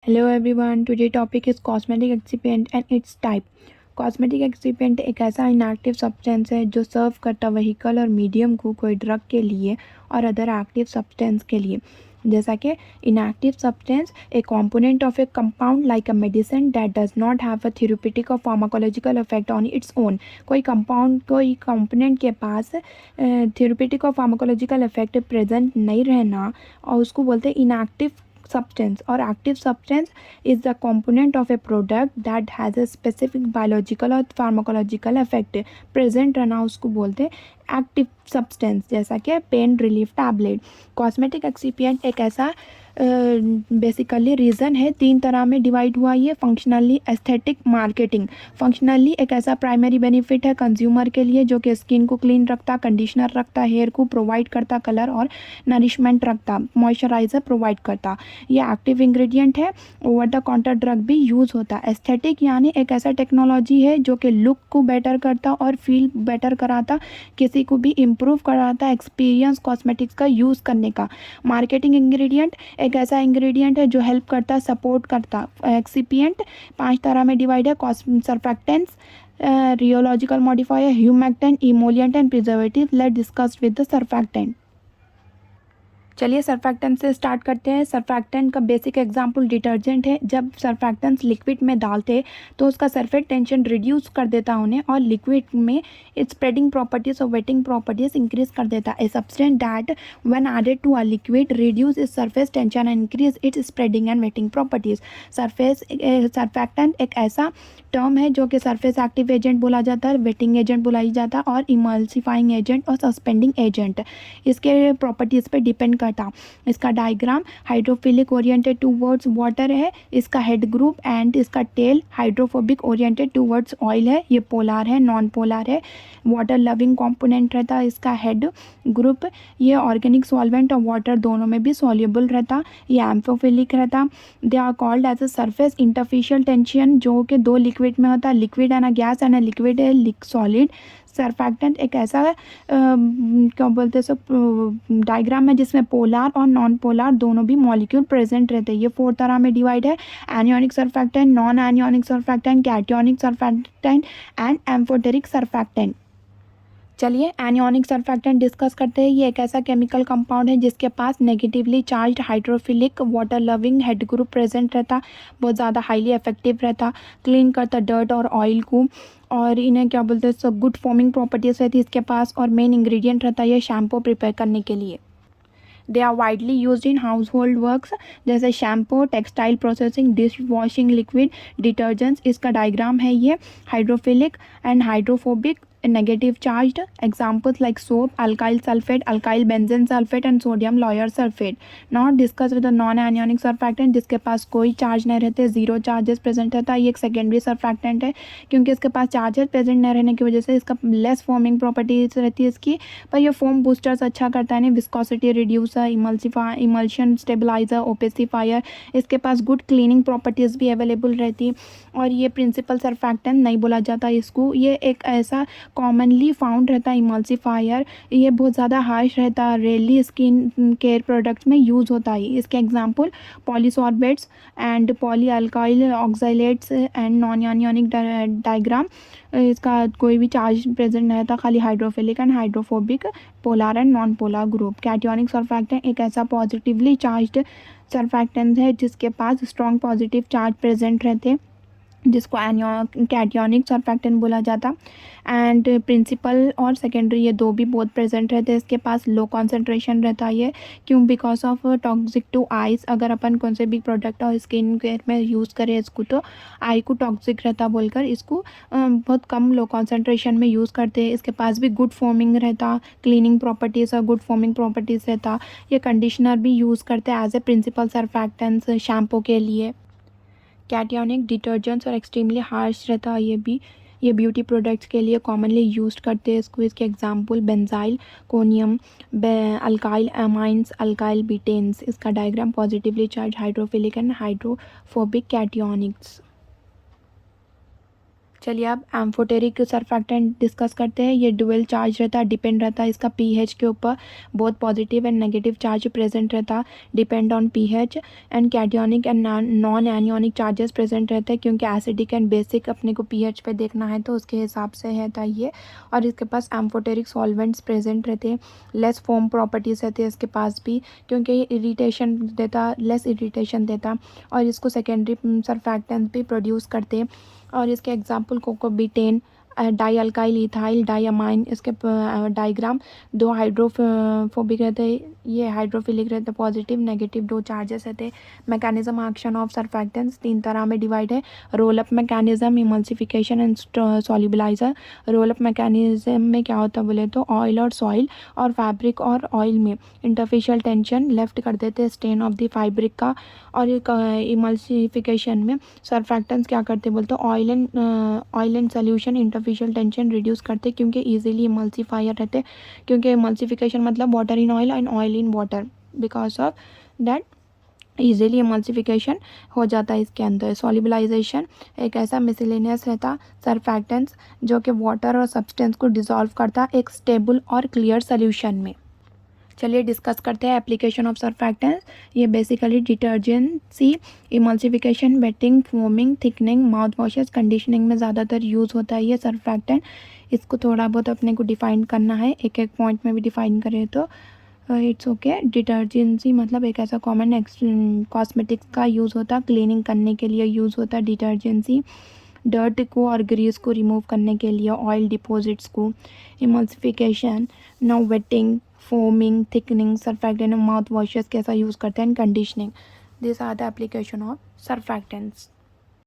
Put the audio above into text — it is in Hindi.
Hello everyone, today topic is cosmetic excipient and its type. Cosmetic excipient एक ऐसा इनएक्टिव सब्सटेंस है जो सर्व करता व्हीकल और मीडियम को कोई ड्रग के लिए और अदर एक्टिव सब्सटेंस के लिए। जैसा कि inactive substance a component of a compound like a medicine that does not have a therapeutic और pharmacological effect on its own. कोई कंपोनेंट के पास थेरेप्यूटिक और फार्माकोलॉजिकल इफेक्ट प्रेजेंट नहीं रहना और उसको बोलते हैं inactive substance, or active substance is the component of a product that has a specific biological or pharmacological effect present रहना उसको बोलते हैं एक्टिव सब्सटेंस। जैसा कि pain relief tablet. Cosmetic excipient एक ऐसा बेसिकली रीज़न है, तीन तरह में डिवाइड हुआ ये, फंक्शनली, एस्थेटिक, मार्केटिंग। फंक्शनली एक ऐसा प्राइमरी बेनिफिट है कंज्यूमर के लिए जो कि स्किन को क्लीन रखता, कंडीशनर रखता, हेयर को प्रोवाइड करता, कलर और नरिशमेंट रखता, मॉइस्चराइज़र प्रोवाइड करता। ये एक्टिव इंग्रेडिएंट है, ओवर द काउंटर ड्रग भी यूज़ होता। एस्थेटिक यानी एक ऐसा टेक्नोलॉजी है जो कि लुक को बेटर करता और फील बेटर कराता, किसी को भी इम्प्रूव कराता एक्सपीरियंस कॉस्मेटिक्स का यूज़ करने का। मार्केटिंग इंग्रेडिएंट एक ऐसा इंग्रेडिएंट है जो हेल्प करता, सपोर्ट करता। एक्सिपिएंट 5 तरह में डिवाइड है, surfactants, rheological modifier, humectant, emollient and preservative. Let discuss with the surfactant. चलिए सर्फेक्टेंट से स्टार्ट करते हैं। सर्फेक्टेंट का बेसिक एग्जांपल डिटर्जेंट है। जब सर्फेक्टेंट्स लिक्विड में डालते तो उसका सरफेस टेंशन रिड्यूस कर देता उन्हें, और लिक्विड में इट्स स्प्रेडिंग प्रॉपर्टीज और वेटिंग प्रॉपर्टीज इंक्रीज कर देता। A substance that when added to a liquid reduce its surface tension and increase its spreading and wetting properties. Surfactant एक ऐसा टर्म है जो कि सरफेस एक्टिव एजेंट बोला जाता है, वेटिंग एजेंट बोला जाता है, और इमल्सिफाइंग एजेंट और सस्पेंडिंग एजेंट इसके प्रॉपर्टीज़ पे डिपेंड करता। इसका diagram hydrophilic oriented towards water है, इसका हेड ग्रुप, एंड इसका tail hydrophobic oriented towards oil है। ये पोलर है, नॉन पोलर है। वाटर लविंग कंपोनेंट रहता है इसका हेड ग्रुप। ये ऑर्गेनिक सॉल्वेंट और वाटर दोनों में भी सॉल्युबल रहता। ये एम्फोफिलिक रहता। They are called as a surface interfacial tension, जो कि दो लिक्विड में होता है, liquid and a gas and a liquid है सॉलिड। सर्फेक्टेंट एक ऐसा क्या बोलते हैं सब डायग्राम है जिसमें पोलर और नॉन पोलर दोनों भी मॉलिक्यूल प्रेजेंट रहते हैं। ये 4 तरह में डिवाइड है, एनियोनिक surfactant, non anionic surfactant, cationic surfactant and amphoteric surfactant. चलिए एनियोनिक सर्फेक्टेंट डिस्कस करते हैं। ये एक ऐसा केमिकल कंपाउंड है जिसके पास negatively charge hydrophilic water loving head group present रहता, बहुत ज़्यादा हाईली इफेक्टिव रहता, क्लीन करता डर्ट और ऑयल को, और इन्हें क्या बोलते हैं सब गुड फॉर्मिंग प्रॉपर्टीज़ रहती है इसके पास, और मेन इंग्रेडिएंट रहता है ये शैम्पू प्रिपेयर करने के लिए। They are widely use in household works जैसे shampoo, textile processing, dish washing liquid, detergents. इसका डायग्राम है ये hydrophilic and hydrophobic, negative charged. Examples like soap, alkyl sulphate, alkyl benzene sulphate and sodium lauryl sulphate. Not discuss with the non anionic surfactant जिसके पास कोई चार्ज नहीं रहते, जीरो चार्जेस प्रेजेंट रहता है। ये एक सेकेंडरी सर्फेक्टेंट है क्योंकि इसके पास चार्जेस प्रेजेंट नहीं रहने की वजह से इसका लेस फॉर्मिंग प्रॉपर्टीज रहती है इसकी, पर ये फॉर्म बूस्टर्स अच्छा करता है, viscosity reducer, emulsion stabilizer, opacifier. इसके पास गुड क्लीनिंग प्रॉपर्टीज़ भी अवेलेबल रहती, और ये प्रिंसिपल सर्फेक्टेंट नहीं बोला जाता इसको। ये एक ऐसा कॉमनली फाउंड रहता है इमल्सिफायर। ये बहुत ज़्यादा हार्श रहता है, रेयरली स्किन केयर प्रोडक्ट्स में यूज़ होता है। इसके example polysorbates and poly alkyl oxalates and non anionic diagram. इसका कोई भी चार्ज प्रेजेंट नहीं रहता, खाली hydrophilic and hydrophobic, polar and non polar group. Cationic surfactant एक ऐसा पॉजिटिवली चार्ज्ड सर्फेक्टेंट है जिसके पास स्ट्रॉन्ग पॉजिटिव चार्ज प्रेजेंट रहते, जिसको कैटियोनिक सर्फेक्टेंट बोला जाता। एंड प्रिंसिपल और सेकेंडरी ये दो भी बहुत प्रेजेंट रहते हैं इसके पास। लो कॉन्सेंट्रेशन रहता है ये, क्यों? Because of toxic to eyes. अगर अपन कौन से भी प्रोडक्ट और स्किन केयर में यूज़ करें इसको तो आई को टॉक्सिक रहता बोलकर इसको बहुत कम लो कॉन्सेंट्रेशन में यूज़ करते हैं। इसके पास भी गुड फॉर्मिंग रहता, क्लीनिंग प्रॉपर्टीज़ और गुड फॉर्मिंग प्रॉपर्टीज़ रहता। ये कंडीशनर भी यूज़ करते हैं as a principal surfactants shampoo के लिए। कैटियोनिक डिटर्जेंट्स और एक्सट्रीमली हार्श रहता है ये ब्यूटी प्रोडक्ट्स के लिए कॉमनली यूज़ करते हैं इसको। इसके example benzalkonium, alkyl amines, alkyl betaines. इसका diagram positively charge hydrophilic and hydrophobic cationics. चलिए अब एम्फोटेरिक सरफैक्टेंट डिस्कस करते हैं। ये डुअल चार्ज रहता है, डिपेंड रहता है इसका पीएच के ऊपर, बहुत positive and negative charge present रहता, depend on pH. And cationic and non anionic charges present रहते हैं, क्योंकि एसिडिक एंड बेसिक अपने को पीएच पे देखना है तो उसके हिसाब से रहता है ये। और इसके पास एम्फोटेरिक सॉल्वेंट्स प्रेजेंट रहते हैं, लेस फोम प्रॉपर्टीज रहती है इसके पास भी, क्योंकि ये इरीटेशन देता, लेस इरीटेशन देता, और इसको सेकेंडरी सरफैक्टेंट भी प्रोड्यूस करते हैं। और इसके example cocobetaine, di alkyl ethyl diamine, इसके डायग्राम दो हाइड्रोफोबिक रहते हैं, ये हाइड्रोफिलिक रहते हैं, पॉजिटिव नेगेटिव दो चार्जेस रहते हैं। मैकेनिज्म एक्शन ऑफ सरफैक्टेंट्स 3 तरह में डिवाइड है, roll up mechanism, emulsification and solubiliser. Roll up mechanism में क्या होता है बोले तो ऑयल और सॉइल और फैब्रिक और ऑयल में इंटरफेशियल टेंशन लेफ्ट कर देते हैं स्टेन ऑफ द फैब्रिक का। और इमल्सिफिकेशन में सरफैक्टेंट्स क्या करते बोलते oil and solution interfacial tension reduce करते, क्योंकि इजीली इमल्सिफायर रहते, क्योंकि इमल्सिफिकेशन मतलब water in oil and oil in water, because of that easily emulsification हो जाता है इसके अंदर। सॉल्युबलाइजेशन एक ऐसा मिसलेनियस रहता सरफैक्टेंट्स जो कि वाटर और सब्सटेंस को डिसॉल्व करता एक स्टेबल और क्लियर सोल्यूशन में। चलिए डिस्कस करते हैं एप्लीकेशन ऑफ सरफैक्टेंट्स। ये basically detergency, emulsification, wetting, foaming, thickening, mouth washes, conditioning में ज़्यादातर यूज़ होता है ये सरफैक्टेंट। इसको थोड़ा बहुत अपने को डिफ़ाइन करना है, एक एक पॉइंट में भी डिफ़ाइन करें तो इट्स ओके। डिटर्जेंसी मतलब एक ऐसा कॉमन कॉस्मेटिक्स का यूज़ होता, क्लीनिंग करने के लिए यूज़ होता डिटर्जेंसी, डर्ट को और ग्रीस को रिमूव करने के लिए, ऑयल डिपॉजिट्स को। Emulsification, now wetting, foaming, thickening, surfactant, mouth washes कैसा यूज़ करते हैं, and conditioning. This are the application of सरफैक्टेंट्स।